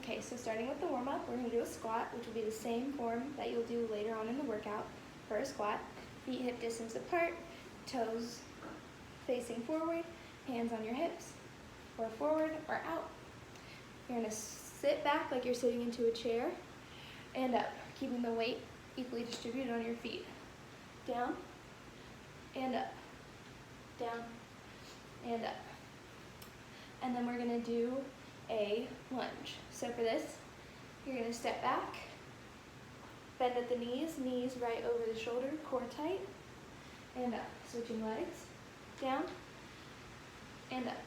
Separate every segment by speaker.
Speaker 1: Okay, so starting with the warm-up, we're going to do a squat, which will be the same form that you'll do later on in the workout for a squat. Feet hip distance apart, toes facing forward, hands on your hips, or forward or out. You're going to sit back like you're sitting into a chair, and up, keeping the weight equally distributed on your feet. Down, and up, down, and up. And then we're going to do a lunge. So for this, you're going to step back, bend at the knees, knees right over the shoulder, core tight, and up. Switching legs, down, and up.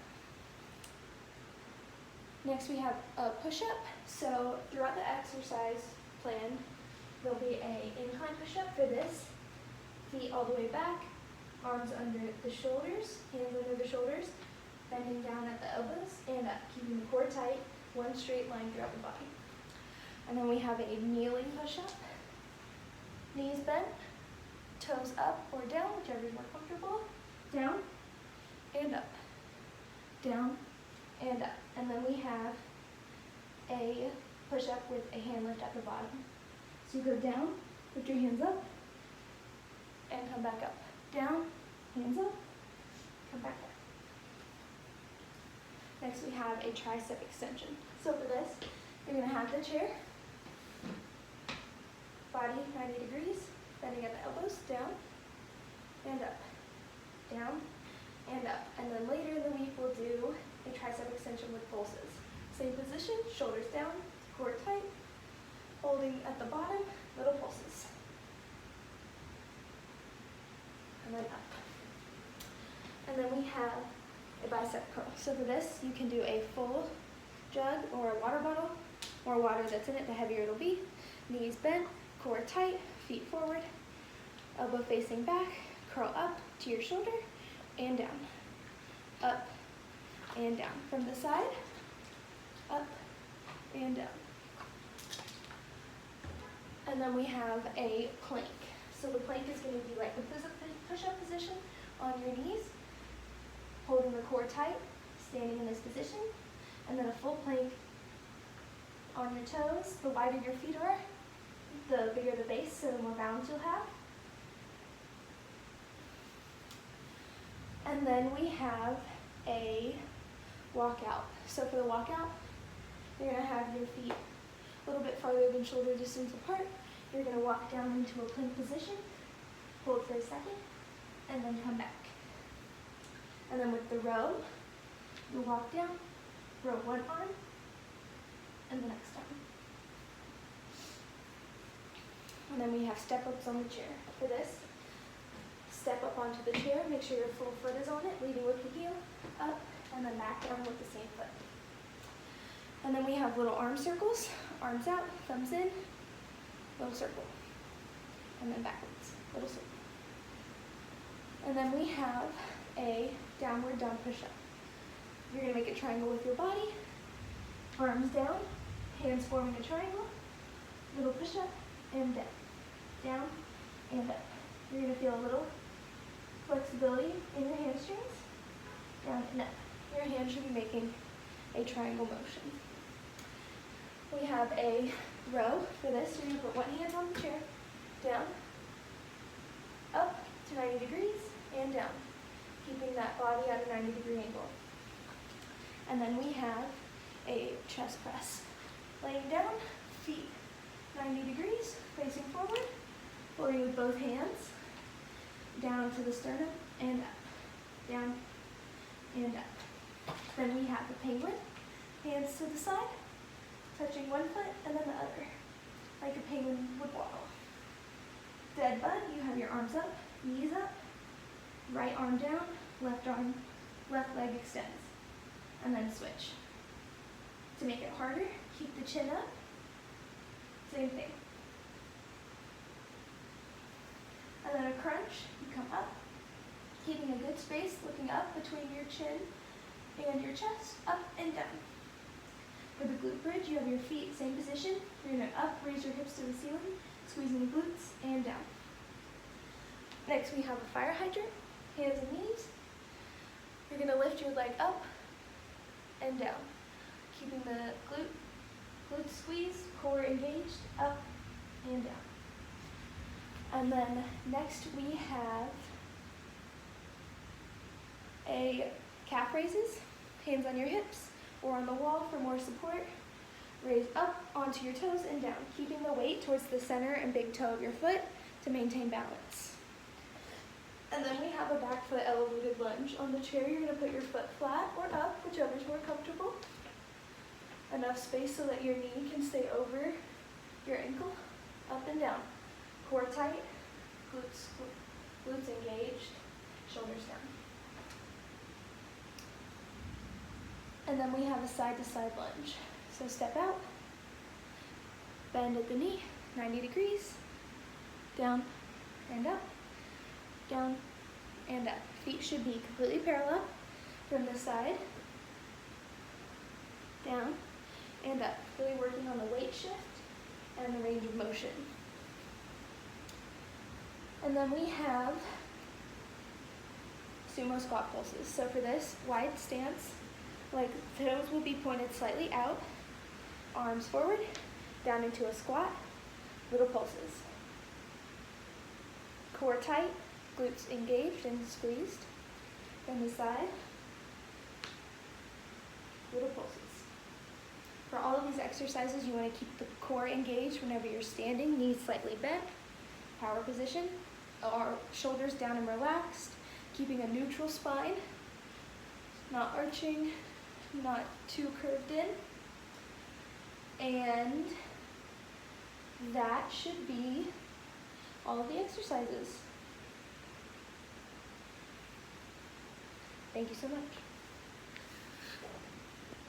Speaker 1: Next we have a push-up. So throughout the exercise plan, there'll be an incline push-up for this. Feet all the way back, arms under the shoulders, hands under the shoulders, bending down at the elbows and up, keeping the core tight, one straight line throughout the body. And then we have a kneeling push-up. Knees bent, toes up or down, whichever is more comfortable. Down and up, down and up. And then we have a push-up with a hand lift at the bottom. So you go down, lift your hands up, and come back up. Down, hands up, come back up. Next we have a tricep extension. So for this, you're going to have the chair, body 90 degrees, bending at the elbows, down and up, down and up. And then later in the week we'll do a tricep extension with pulses. Same position, shoulders down, core tight, holding at the bottom, little pulses. And then up. And then we have a bicep curl. So for this, you can do a full jug or a water bottle. More water that's in it, the heavier it'll be. Knees bent, core tight, feet forward, elbow facing back, curl up to your shoulder and down. Up and down. From the side, up and down. And then we have a plank. So the plank is going to be like the push-up position on your knees, holding the core tight, standing in this position, and then a full plank on your toes. The wider your feet are, the bigger the base, so the more balance you'll have. And then we have a walkout. So for the walkout, you're going to have your feet a little bit farther than shoulder distance apart. You're going to walk down into a plank position, hold for a second, and then come back. And then with the row, you walk down, row one arm, and the next arm. And then we have step-ups on the chair. For this, step up onto the chair, make sure your full foot is on it, leading with the heel, up, and then back down with the same foot. And then we have little arm circles, arms out, thumbs in, little circle, and then backwards, little circle. And then we have a downward dog push-up. You're going to make a triangle with your body, arms down, hands forming a triangle, little push-up, and down, and up. You're going to feel a little flexibility in your hamstrings, down and up. Your hand should be making a triangle motion. We have a row for this. You're going to put one hand on the chair, down, up to 90 degrees, and down, keeping that body at a 90-degree angle. And then we have a chest press. Laying down, feet 90 degrees, facing forward, holding with both hands, down to the sternum, and up, down, and up. Then we have the penguin, hands to the side, touching one foot and then the other, like a penguin would waddle. Dead bug, you have your arms up, knees up, right arm down, left leg extends, and then switch. To make it harder, keep the chin up, same thing. And then a crunch, you come up, keeping a good space, looking up between your chin and your chest, up and down. For the glute bridge, you have your feet, same position. You're going to up, raise your hips to the ceiling, squeezing the glutes, and down. Next, we have a fire hydrant, hands and knees. You're going to lift your leg up and down, keeping the glute glutes squeezed, core engaged, up and down. And then next we have a calf raises, hands on your hips or on the wall for more support. Raise up onto your toes and down, keeping the weight towards the center and big toe of your foot to maintain balance. And then we have a back foot elevated lunge. On the chair, you're going to put your foot flat or up, whichever's more comfortable. Enough space so that your knee can stay over your ankle, up and down. Core tight, glutes engaged, shoulders down. And then we have a side-to-side lunge. So step out, bend at the knee, 90 degrees, down and up, down and up. Feet should be completely parallel from the side, down and up. Really working on the weight shift and the range of motion. And then we have sumo squat pulses. So for this, wide stance, like toes will be pointed slightly out, arms forward, down into a squat, little pulses. Core tight, glutes engaged and squeezed. From the side, little pulses. For all of these exercises, you want to keep the core engaged whenever you're standing, knees slightly bent, power position, our shoulders down and relaxed, keeping a neutral spine, not arching, not too curved in. And that should be all of the exercises. Thank you so much.